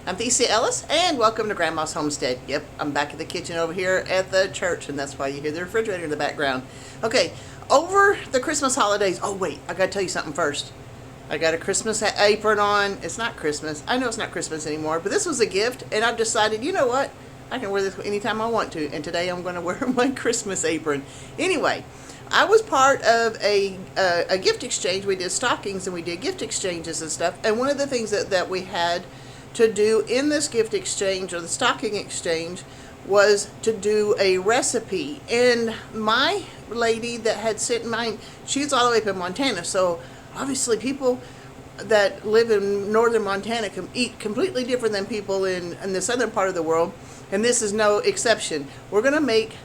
I'm theciaellis, and welcome to Grandma's Homestead. Yep, I'm back in the kitchen over here at the church, and that's why you hear the refrigerator in the background. Okay, over the Christmas holidays, oh wait, I gotta tell you something first. I got a Christmas apron on. It's not Christmas. I know it's not Christmas anymore, but this was a gift, and I've decided, you know what? I can wear this anytime I want to, and today I'm going to wear my Christmas apron. Anyway, I was part of a gift exchange. We did stockings and we did gift exchanges and stuff, and one of the things that we had to do in this gift exchange, or the stocking exchange, was to do a recipe. And my lady that had sent mine, she's all the way up in Montana, so obviously people that live in northern Montana can eat completely different than people in the southern part of the world, and this is no exception. We're going to make,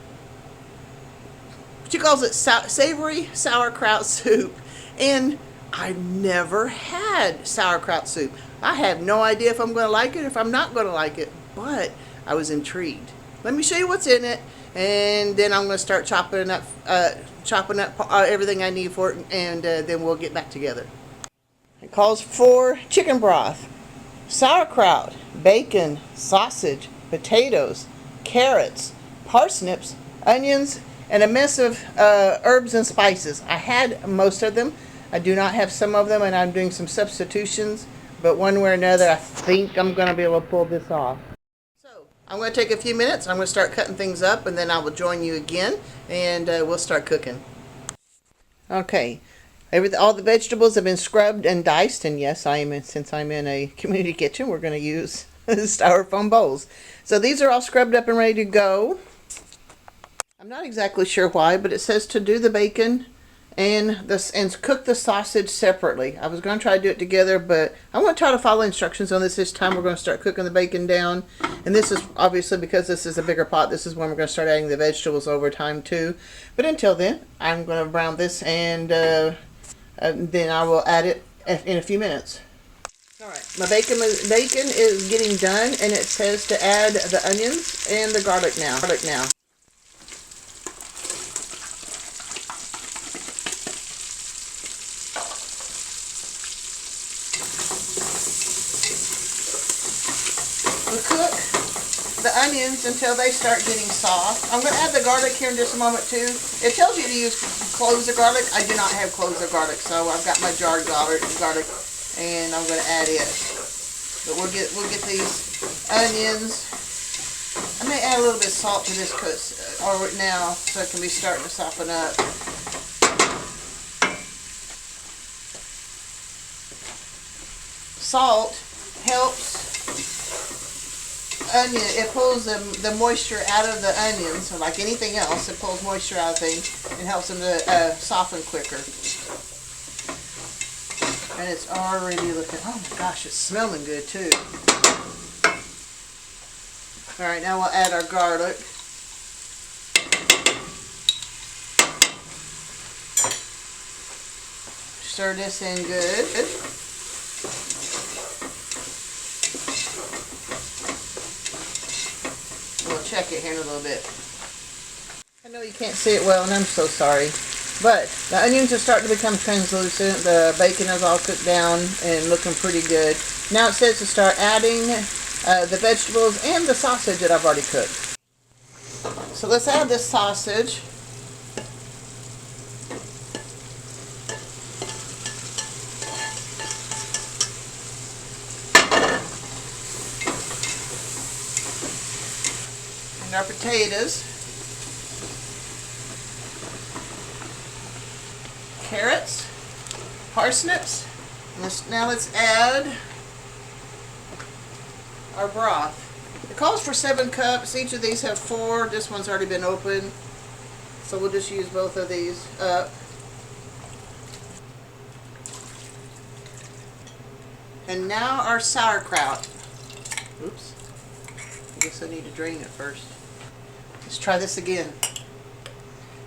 she calls it savory sauerkraut soup, and I've never had sauerkraut soup. I have no idea if I'm going to like it, if I'm not going to like it, but I was intrigued. Let me show you what's in it, and then I'm going to start chopping up everything I need for it, and then we'll get back together. It calls for chicken broth, sauerkraut, bacon, sausage, potatoes, carrots, parsnips, onions, and a mess of herbs and spices. I had most of them. I do not have some of them, and I'm doing some substitutions, but one way or another, I think I'm going to be able to pull this off. So I'm going to take a few minutes. I'm going to start cutting things up, and then I will join you again, and we'll start cooking. Okay, all the vegetables have been scrubbed and diced, and yes, since I'm in a community kitchen, we're going to use styrofoam bowls. So these are all scrubbed up and ready to go. I'm not exactly sure why, but it says to do the bacon and cook the sausage separately. I was going to try to do it together, but I'm going to try to follow instructions on this time. We're going to start cooking the bacon down, and this is obviously, because this is a bigger pot, this is when we're going to start adding the vegetables over time too. But until then, I'm going to brown this, and then I will add it in a few minutes. Alright, my bacon is getting done, and it says to add the onions and the garlic now. We'll cook the onions until they start getting soft. I'm going to add the garlic here in just a moment too. It tells you to use cloves of garlic. I do not have cloves of garlic, so I've got my jarred garlic, and I'm going to add it. But we'll get these onions. I may add a little bit of salt to this now, so it can be starting to soften up. Salt helps onion. It pulls the moisture out of the onions, so like anything else, it pulls moisture out of things and helps them to soften quicker. And it's already looking, oh my gosh, it's smelling good too. Alright, now we'll add our garlic. Stir this in good. We'll check it here in a little bit. I know you can't see it well, and I'm so sorry. But the onions are starting to become translucent. The bacon is all cooked down and looking pretty good. Now it says to start adding the vegetables and the sausage that I've already cooked. So let's add this sausage. And our potatoes. Carrots, parsnips. Now let's add our broth. It calls for 7 cups. Each of these have 4. This one's already been opened, so we'll just use both of these up. And now our sauerkraut. Oops. I guess I need to drain it first. Let's try this again.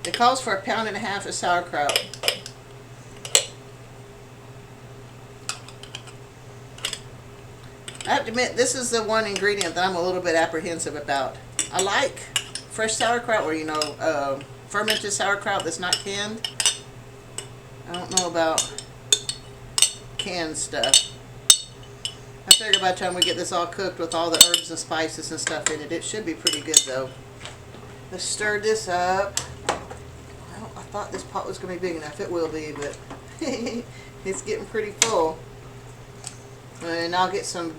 It calls for 1.5 pounds of sauerkraut. I have to admit, this is the one ingredient that I'm a little bit apprehensive about. I like fresh sauerkraut, or fermented sauerkraut that's not canned. I don't know about canned stuff. I figure by the time we get this all cooked with all the herbs and spices and stuff in it, it should be pretty good though. Let's stir this up. I thought this pot was going to be big enough. It will be, but it's getting pretty full. And I'll get some,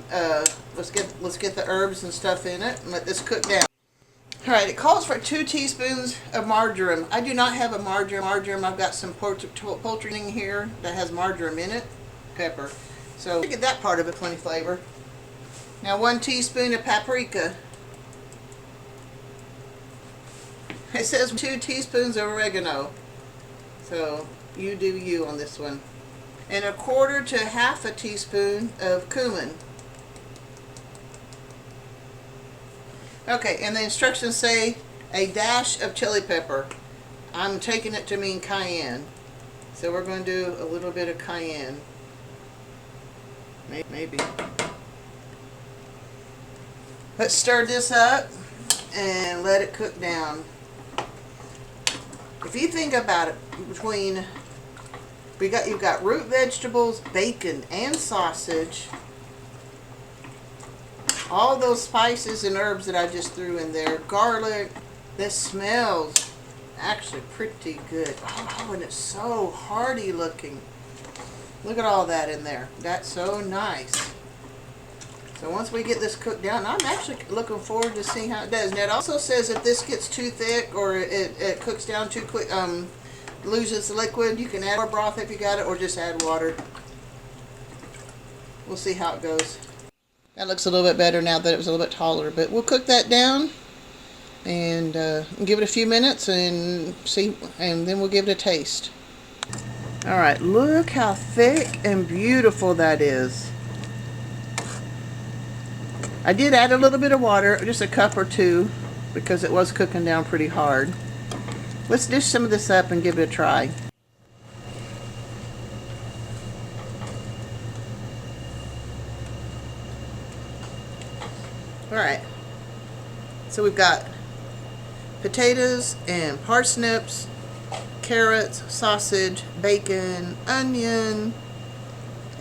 let's get the herbs and stuff in it and let this cook down. Alright, it calls for 2 teaspoons of marjoram. I do not have a marjoram. I've got some poultry in here that has marjoram in it. Pepper. So get that part of it, plenty flavor. Now 1 teaspoon of paprika. It says 2 teaspoons of oregano. So you do you on this one. And 1/4 to 1/2 teaspoon of cumin. Okay, and the instructions say a dash of chili pepper. I'm taking it to mean cayenne. So we're going to do a little bit of cayenne. Maybe. Let's stir this up and let it cook down. If you think about it, you've got root vegetables, bacon, and sausage. All those spices and herbs that I just threw in there, garlic. This smells actually pretty good. Oh, and it's so hearty looking. Look at all that in there. That's so nice. So once we get this cooked down, I'm actually looking forward to seeing how it does. Now it also says if this gets too thick or it cooks down too quick, loses the liquid, you can add more broth if you got it, or just add water. We'll see how it goes. That looks a little bit better now that it was a little bit taller, but we'll cook that down and give it a few minutes and see, and then we'll give it a taste. All right, look how thick and beautiful that is. I did add a little bit of water, just a cup or 2, because it was cooking down pretty hard. Let's dish some of this up and give it a try. Alright, so we've got potatoes and parsnips, carrots, sausage, bacon, onion,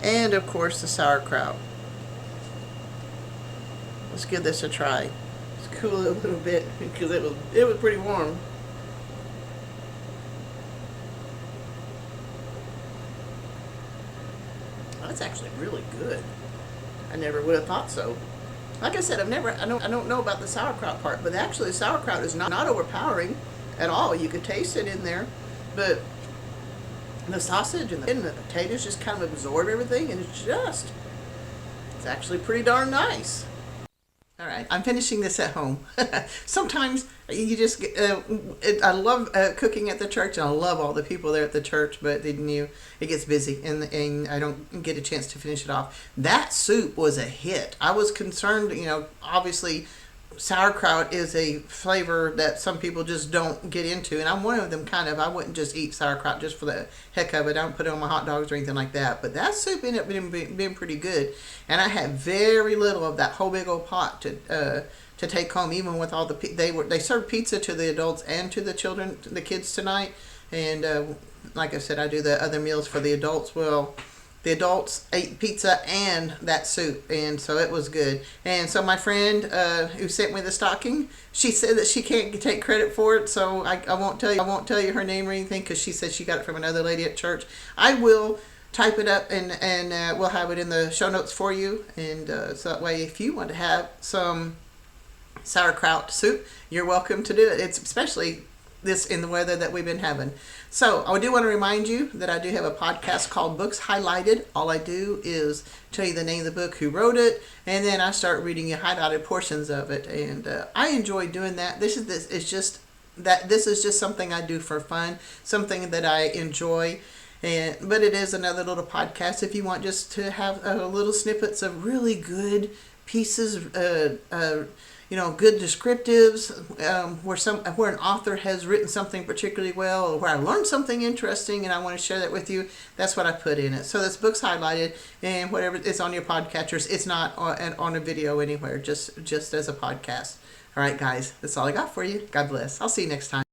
and of course the sauerkraut. Let's give this a try. Let's cool it a little bit because it was pretty warm. That's actually really good. I never would have thought so. Like I said, I don't know about the sauerkraut part, but actually the sauerkraut is not overpowering at all. You could taste it in there, but the sausage and the potatoes just kind of absorb everything, and it's actually pretty darn nice. All right, I'm finishing this at home. Sometimes you just I love cooking at the church, and I love all the people there at the church, but it gets busy, and I don't get a chance to finish it off. That soup was a hit. I was concerned, obviously sauerkraut is a flavor that some people just don't get into, and I'm one of them kind of. I wouldn't just eat sauerkraut just for the heck of it. I don't put it on my hot dogs or anything like that, but that soup ended up being pretty good, and I had very little of that whole big old pot to take home, even with all they served pizza to the adults and to the children, the kids tonight, and like I said, I do the other meals for the adults. Well, the adults ate pizza and that soup, and so it was good. And so my friend who sent me the stocking, she said that she can't take credit for it, so I won't tell you her name or anything, because she said she got it from another lady at church. I will type it up and we'll have it in the show notes for you, and so that way if you want to have some sauerkraut soup, you're welcome to do it. It's especially this in the weather that we've been having. So I do want to remind you that I do have a podcast called Books Highlighted. All I do is tell you the name of the book, who wrote it, and then I start reading you highlighted portions of it, and I enjoy doing that. This is just something I do for fun, something that I enjoy. But it is another little podcast if you want just to have little snippets of really good pieces, good descriptives, where an author has written something particularly well, or where I learned something interesting and I want to share that with you. That's what I put in it. So this book's highlighted, and whatever it's on your podcatchers, it's not on a video anywhere, just as a podcast. All right, guys, that's all I got for you. God bless. I'll see you next time.